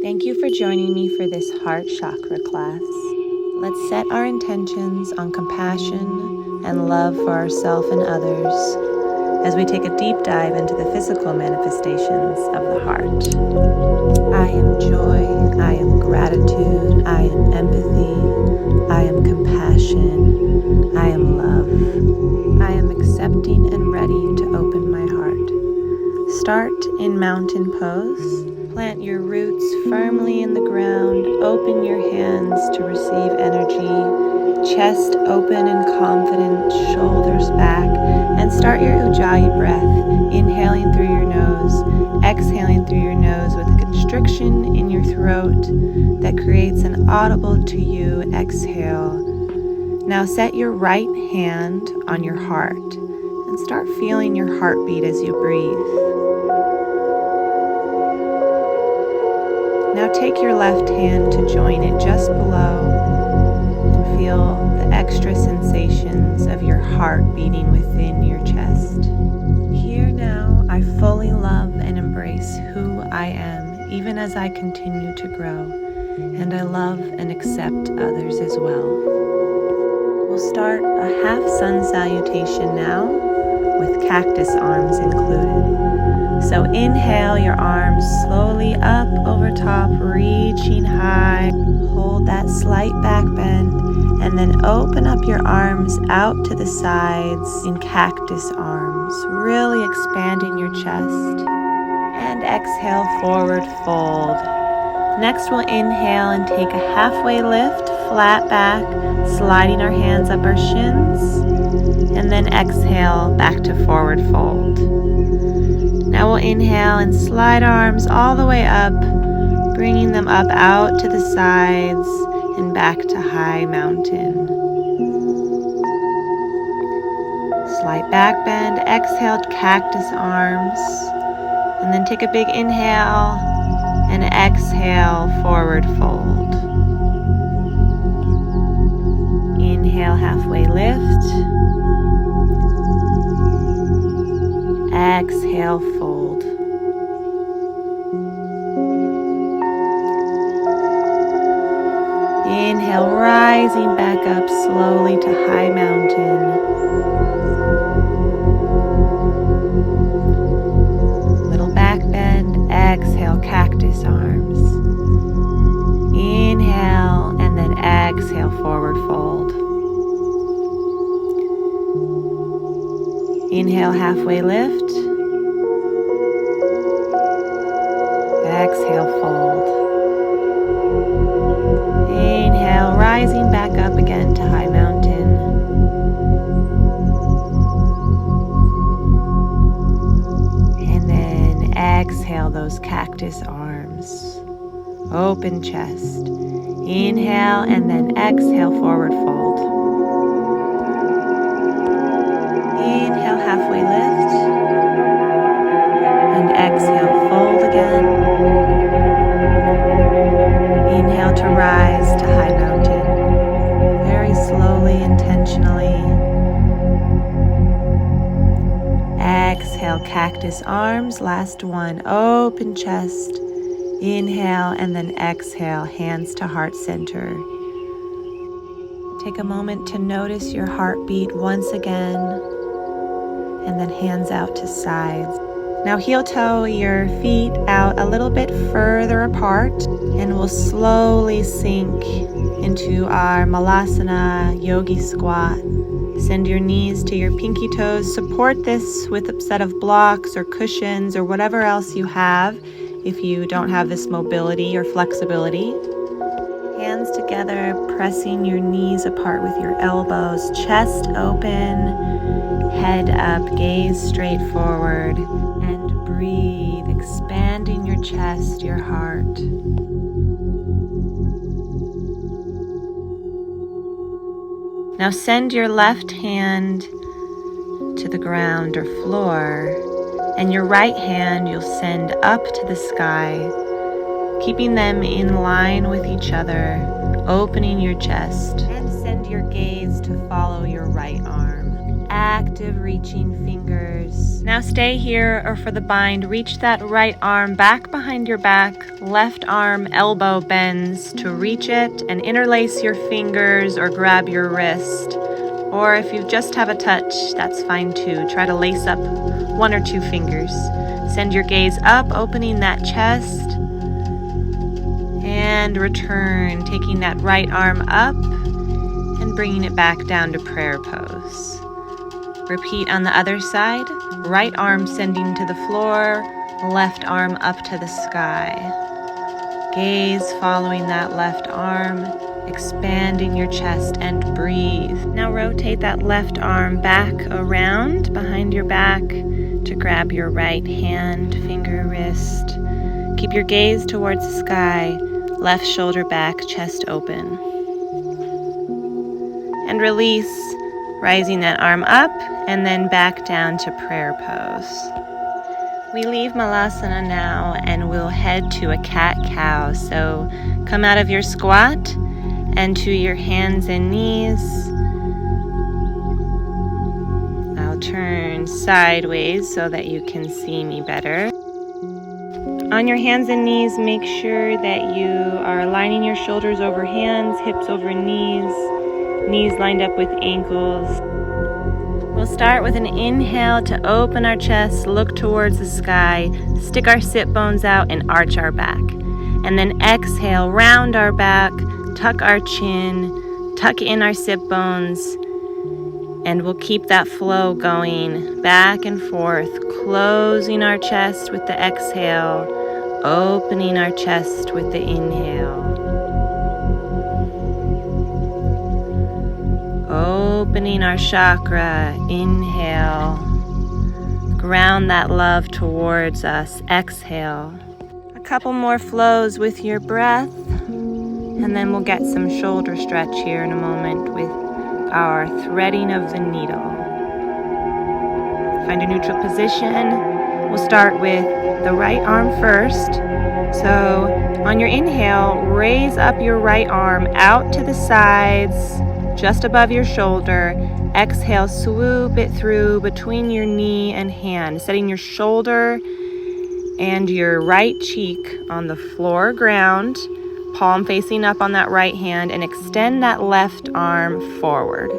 Thank you for joining me for this Heart Chakra class. Let's set our intentions on compassion and love for ourselves and others as we take a deep dive into the physical manifestations of the heart. I am joy, I am gratitude, I am empathy, I am compassion, I am love. I am accepting and ready to open my heart. Start in mountain pose. Plant your roots firmly in the ground. Open your hands to receive energy. Chest open and confident, shoulders back. And start your Ujjayi breath, inhaling through your nose, exhaling through your nose with a constriction in your throat that creates an audible to you exhale. Now set your right hand on your heart and start feeling your heartbeat as you breathe. Now take your left hand to join it just below and feel the extra sensations of your heart beating within your chest. Here now, I fully love and embrace who I am, even as I continue to grow, and I love and accept others as well. We'll start a half sun salutation now with cactus arms included. So inhale your arms slowly up over top, reaching high. Hold that slight back bend and then open up your arms out to the sides in cactus arms, really expanding your chest. And exhale, forward fold. Next we'll inhale and take a halfway lift, flat back, sliding our hands up our shins. And then exhale back to forward fold. Now we'll inhale and slide our arms all the way up, bringing them up out to the sides and back to high mountain. Slight back bend, exhaled cactus arms, and then take a big inhale and exhale forward fold. Inhale, halfway lift. Exhale, fold. Inhale, rising back up slowly to high mountain. Little back bend, exhale, cactus arms. Inhale, and then exhale, forward fold. Inhale, halfway lift. Exhale, fold. Inhale, rising back up again to high mountain. And then exhale those cactus arms. Open chest. Inhale and then exhale, forward fold. Inhale, halfway lift. And exhale, fold again. Inhale to rise to high mountain. Very slowly, intentionally. Exhale, cactus arms. Last one. Open chest. Inhale and then exhale, hands to heart center. Take a moment to notice your heartbeat once again. And then hands out to sides. Now heel toe your feet out a little bit further apart and we'll slowly sink into our Malasana yogi squat. Send your knees to your pinky toes. Support this with a set of blocks or cushions or whatever else you have if you don't have this mobility or flexibility. Hands together, pressing your knees apart with your elbows, chest open, head up, gaze straight forward, and breathe, expanding your chest, your heart. Now send your left hand to the ground or floor, and your right hand you'll send up to the sky, keeping them in line with each other, opening your chest, and send your gaze to follow your right arm. active reaching fingers. Now stay here, or for the bind, reach that right arm back behind your back, left arm elbow bends to reach it, and interlace your fingers or grab your wrist. Or if you just have a touch, that's fine too. Try to lace up 1 or 2 fingers. Send your gaze up, opening that chest, and return, taking that right arm up and bringing it back down to prayer pose. Repeat on the other side. Right arm sending to the floor, left arm up to the sky. Gaze following that left arm, expanding your chest, and breathe. Now rotate that left arm back around behind your back to grab your right hand, finger, wrist. Keep your gaze towards the sky, left shoulder back, chest open. And release, rising that arm up and then back down to prayer pose. We leave Malasana now and we'll head to a cat-cow. So come out of your squat and to your hands and knees. I'll turn sideways so that you can see me better. On your hands and knees, make sure that you are aligning your shoulders over hands, hips over knees, knees lined up with ankles. We'll start with an inhale to open our chest, look towards the sky, stick our sit bones out and arch our back. And then exhale, round our back, tuck our chin, tuck in our sit bones, and we'll keep that flow going back and forth, closing our chest with the exhale, opening our chest with the inhale. Opening our chakra, inhale. Ground that love towards us, exhale. A couple more flows with your breath, and then we'll get some shoulder stretch here in a moment with our threading of the needle. Find a neutral position. We'll start with the right arm first. So on your inhale, raise up your right arm out to the sides, just above your shoulder. Exhale, swoop it through between your knee and hand, setting your shoulder and your right cheek on the floor ground, palm facing up on that right hand, and extend that left arm forward.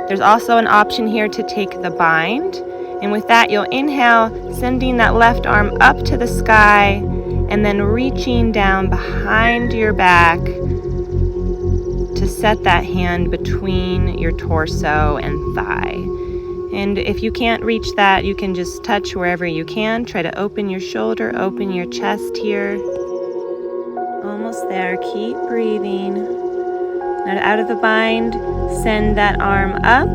There's also an option here to take the bind, and with that you'll inhale, sending that left arm up to the sky, and then reaching down behind your back to set that hand between your torso and thigh. And if you can't reach that, you can just touch wherever you can. Try to open your shoulder, open your chest here. Almost there. Keep breathing. Now out of the bind, send that arm up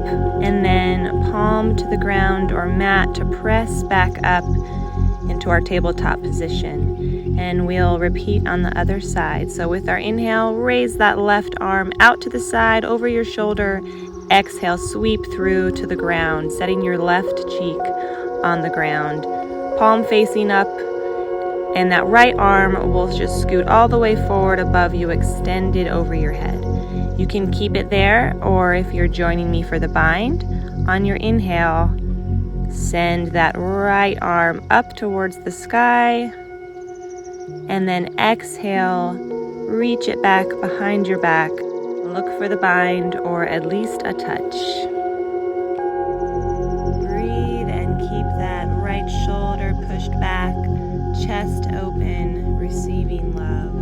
and then palm to the ground or mat to press back up into our tabletop position. And we'll repeat on the other side. So with our inhale, raise that left arm out to the side over your shoulder. Exhale, sweep through to the ground, setting your left cheek on the ground. Palm facing up, and that right arm will just scoot all the way forward above you, extended over your head. You can keep it there, or if you're joining me for the bind, on your inhale, send that right arm up towards the sky, and then exhale, reach it back behind your back. Look for the bind or at least a touch. Breathe and keep that right shoulder pushed back, chest open, receiving love.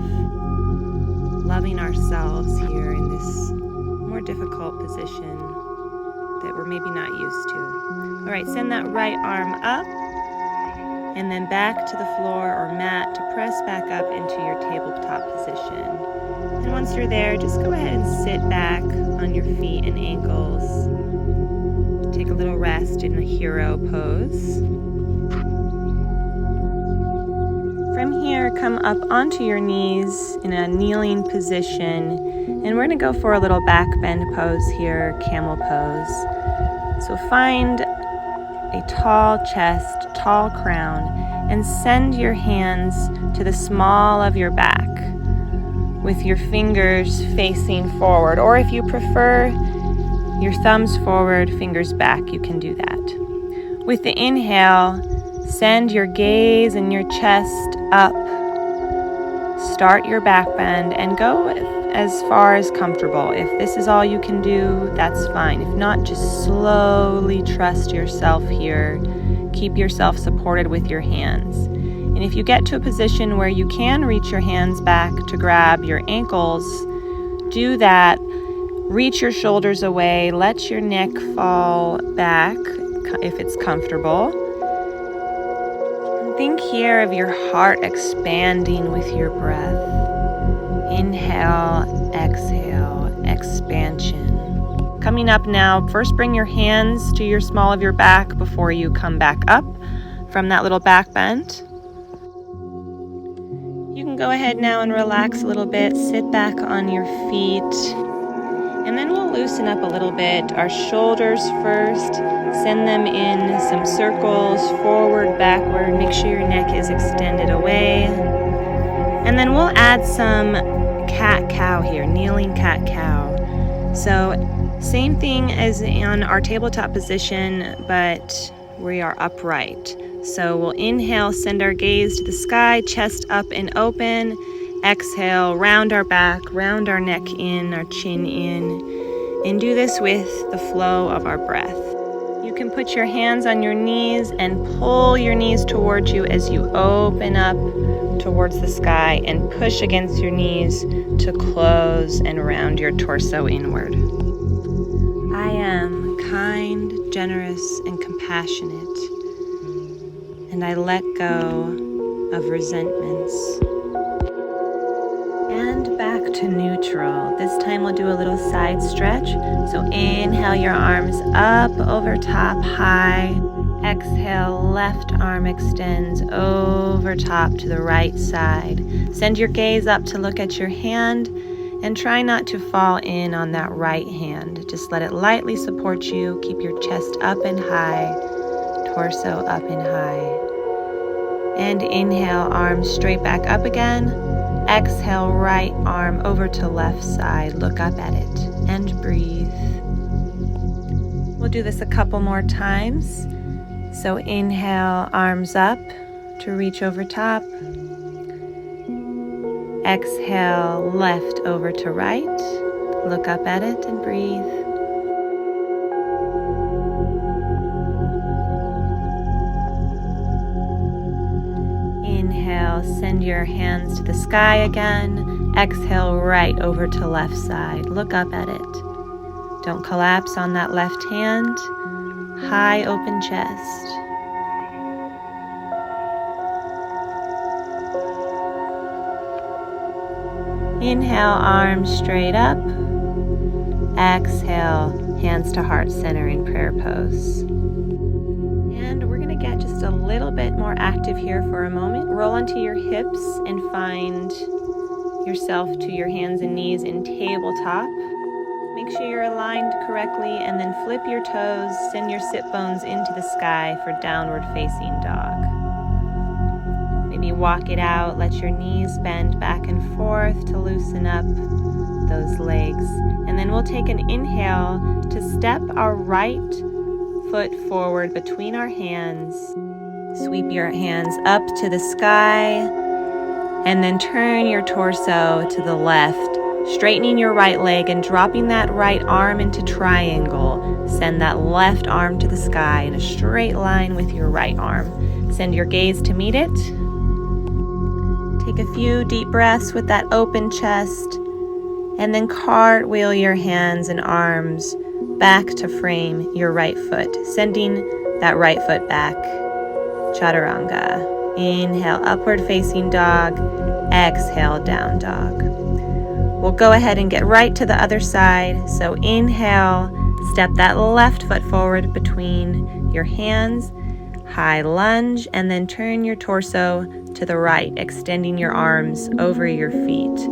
Loving ourselves here in this more difficult position that we're maybe not used to. All right, send that right arm up and then back to the floor or mat to press back up into your tabletop position. And once you're there, just go ahead and sit back on your feet and ankles. Take a little rest in the hero pose. From here, come up onto your knees in a kneeling position. And we're going to go for a little back bend pose here, camel pose. So find a tall chest, tall crown, and send your hands to the small of your back with your fingers facing forward. Or if you prefer, your thumbs forward, fingers back. You can do that. With the inhale, send your gaze and your chest up. Start your back bend and go as far as comfortable. If this is all you can do, that's fine. If not, just slowly trust yourself here. Keep yourself supported with your hands. And if you get to a position where you can reach your hands back to grab your ankles, do that. Reach your shoulders away. Let your neck fall back if it's comfortable. Think here of your heart expanding with your breath. Inhale, exhale, expansion. Coming up now, first bring your hands to your small of your back before you come back up from that little back bend. You can go ahead now and relax a little bit, sit back on your feet, and then we'll loosen up a little bit. Our shoulders first, send them in some circles, forward, backward, make sure your neck is extended away. And then we'll add some cat-cow here, kneeling cat-cow. So same thing as on our tabletop position, but we are upright. So we'll inhale, send our gaze to the sky, chest up and open. Exhale, round our back, round our neck in, our chin in, and do this with the flow of our breath. You can put your hands on your knees and pull your knees towards you as you open up towards the sky and push against your knees to close and round your torso inward. I am kind, generous, and compassionate, and I let go of resentments. And back to neutral. This time we'll do a little side stretch. So inhale your arms up over top, high. Exhale, left arm extends over top to the right side. Send your gaze up to look at your hand and try not to fall in on that right hand. Just let it lightly support you. Keep your chest up and high, torso up and high. And inhale, arms straight back up again. Exhale, right arm over to left side. Look up at it and breathe. We'll do this a couple more times. So inhale, arms up to reach over top. Exhale, left over to right. Look up at it and breathe. Inhale, send your hands to the sky again. Exhale, right over to left side. Look up at it. Don't collapse on that left hand. High open chest. Inhale, arms straight up. Exhale, hands to heart center in prayer pose. And we're going to get just a little bit more active here for a moment. Roll onto your hips and find yourself to your hands and knees in tabletop. Make sure you're aligned correctly and then flip your toes, send your sit bones into the sky for downward facing dog. Maybe walk it out, let your knees bend back and forth to loosen up those legs. And then we'll take an inhale to step our right foot forward between our hands. Sweep your hands up to the sky and then turn your torso to the left, straightening your right leg and dropping that right arm into triangle. Send that left arm to the sky in a straight line with your right arm. Send your gaze to meet it. Take a few deep breaths with that open chest and then cartwheel your hands and arms back to frame your right foot, sending that right foot back. Chaturanga. Inhale, upward facing dog. Exhale, down dog. We'll go ahead and get right to the other side. So inhale, step that left foot forward between your hands, high lunge, and then turn your torso to the right, extending your arms over your feet.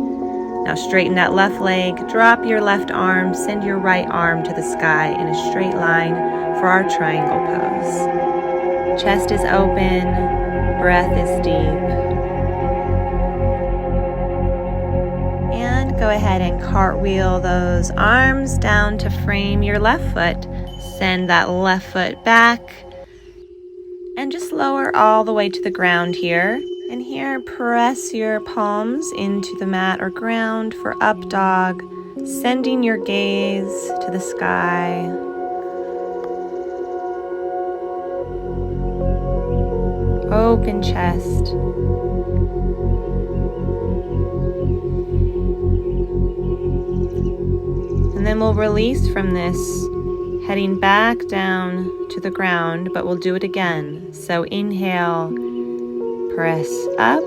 Now straighten that left leg, drop your left arm, send your right arm to the sky in a straight line for our triangle pose. Chest is open, breath is deep. And go ahead and cartwheel those arms down to frame your left foot. Send that left foot back and just lower all the way to the ground here. And here, press your palms into the mat or ground for up dog, sending your gaze to the sky. Open chest. And then we'll release from this, heading back down to the ground, but we'll do it again. So inhale, press up,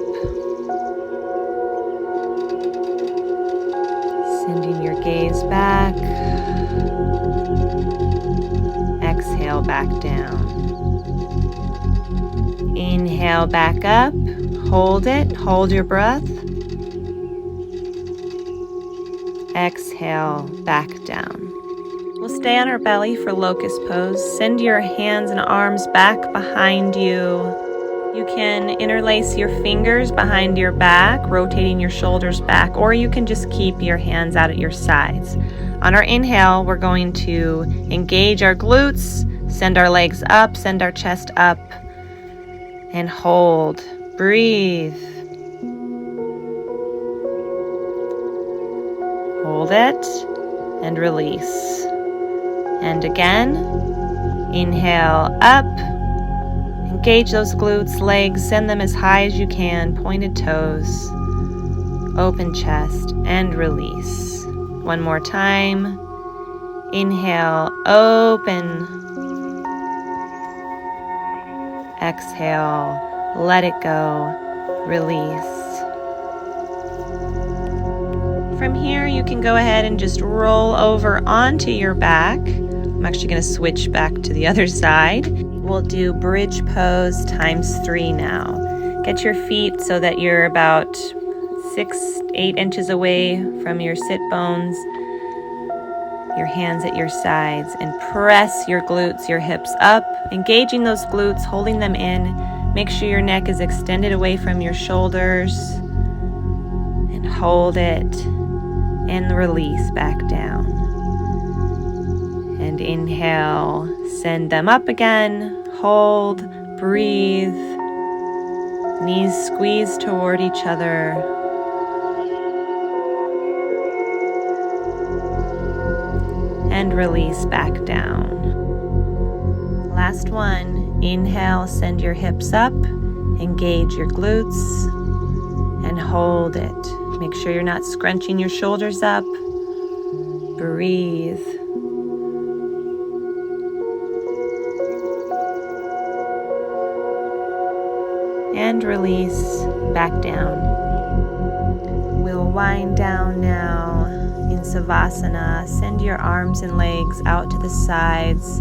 sending your gaze back. Exhale back down. Inhale back up, hold it, hold your breath. Exhale back down. We'll stay on our belly for locust pose. Send your hands and arms back behind you. You can interlace your fingers behind your back, rotating your shoulders back, or you can just keep your hands out at your sides. On our inhale, we're going to engage our glutes, send our legs up, send our chest up, and hold. Breathe. Hold it and release. And again, inhale up, engage those glutes, legs, send them as high as you can, pointed toes, open chest, and release. One more time. Inhale, open. Exhale, let it go, release. From here, you can go ahead and just roll over onto your back. I'm actually going to switch back to the other side. We'll do bridge pose times 3 now. Get your feet so that you're about 6-8 inches away from your sit bones. Your hands at your sides, and press your glutes, your hips up, engaging those glutes, holding them in. Make sure your neck is extended away from your shoulders, and hold it. And release back down. And inhale, send them up again. Hold, breathe. Knees squeeze toward each other. And release back down. Last one. Inhale, send your hips up. Engage your glutes. And hold it. Make sure you're not scrunching your shoulders up. Breathe. And release back down. We'll wind down now in Savasana. Send your arms and legs out to the sides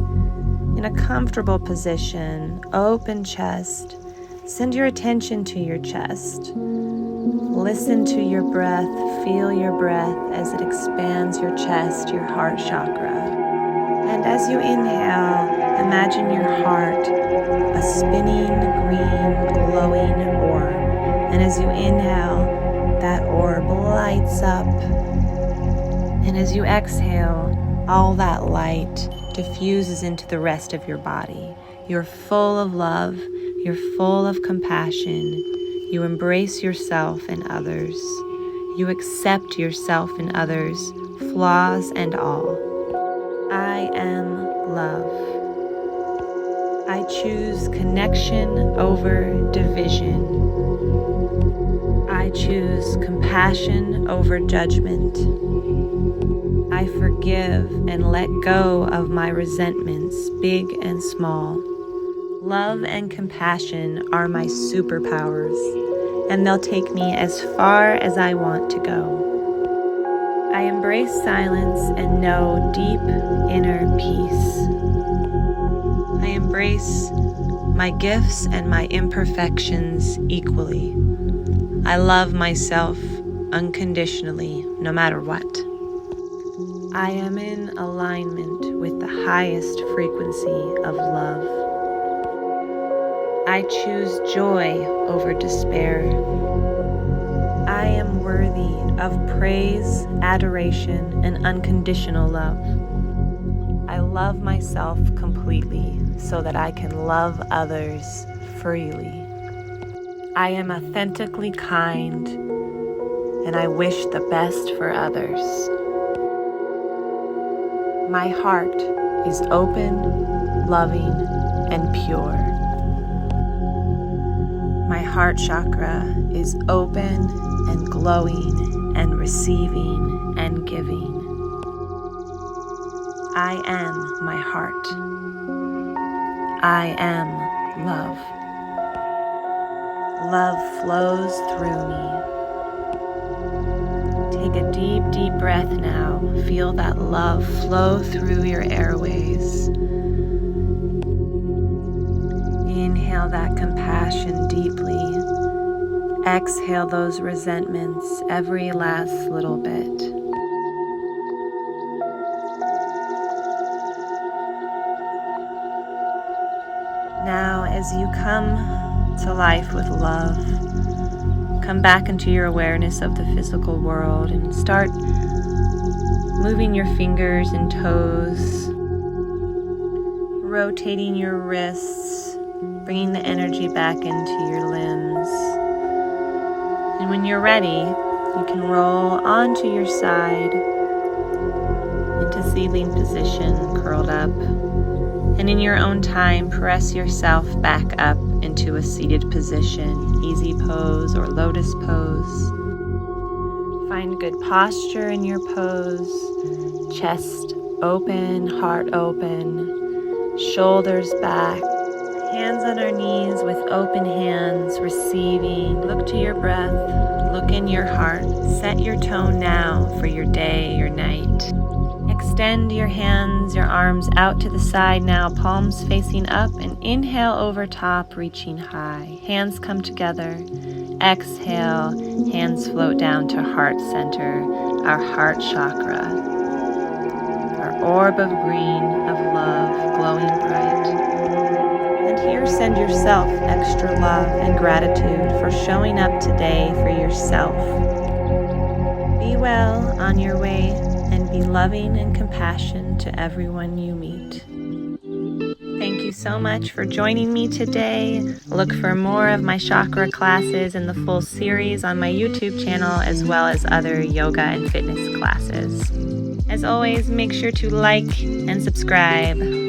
in a comfortable position. Open chest. Send your attention to your chest. Listen to your breath, feel your breath as it expands your chest, your heart chakra. And as you inhale, imagine your heart, a spinning, green, glowing orb. And as you inhale, that orb lights up. And as you exhale, all that light diffuses into the rest of your body. You're full of love, you're full of compassion. You embrace yourself and others. You accept yourself and others, flaws and all. I am love. I choose connection over division. I choose compassion over judgment. I forgive and let go of my resentments, big and small. Love and compassion are my superpowers, and they'll take me as far as I want to go. I embrace silence and know deep inner peace. I embrace my gifts and my imperfections equally. I love myself unconditionally, no matter what. I am in alignment with the highest frequency of love. I choose joy over despair. I am worthy worthy of praise, adoration, and unconditional love. I love myself completely so that I can love others freely. I am authentically kind, and I wish the best for others. My heart is open, loving, and pure. My heart chakra is open and glowing and receiving and giving. I am my heart. I am love. Love flows through me. Take a deep, deep breath now. Feel that love flow through your airways. Inhale that compassion deeply. Exhale those resentments every last little bit. Now, as you come to life with love, come back into your awareness of the physical world and start moving your fingers and toes, rotating your wrists, bringing the energy back into your limbs. And when you're ready, you can roll onto your side into seedling position, curled up. And in your own time, press yourself back up into a seated position, easy pose or lotus pose. Find good posture in your pose, chest open, heart open, shoulders back, hands on our knees with open hands, receiving. Look to your breath, look in your heart, set your tone now for your day, your night. Extend your hands, your arms out to the side now, palms facing up, and inhale over top, reaching high. Hands come together. Exhale, hands float down to heart center, our heart chakra, our orb of green, of love, glowing bright. And here send yourself extra love and gratitude for showing up today for yourself. Be well on your way, and be loving and compassionate to everyone you meet. Thank you so much for joining me today. Look for more of my chakra classes and the full series on my YouTube channel, as well as other yoga and fitness classes. As always, make sure to like and subscribe.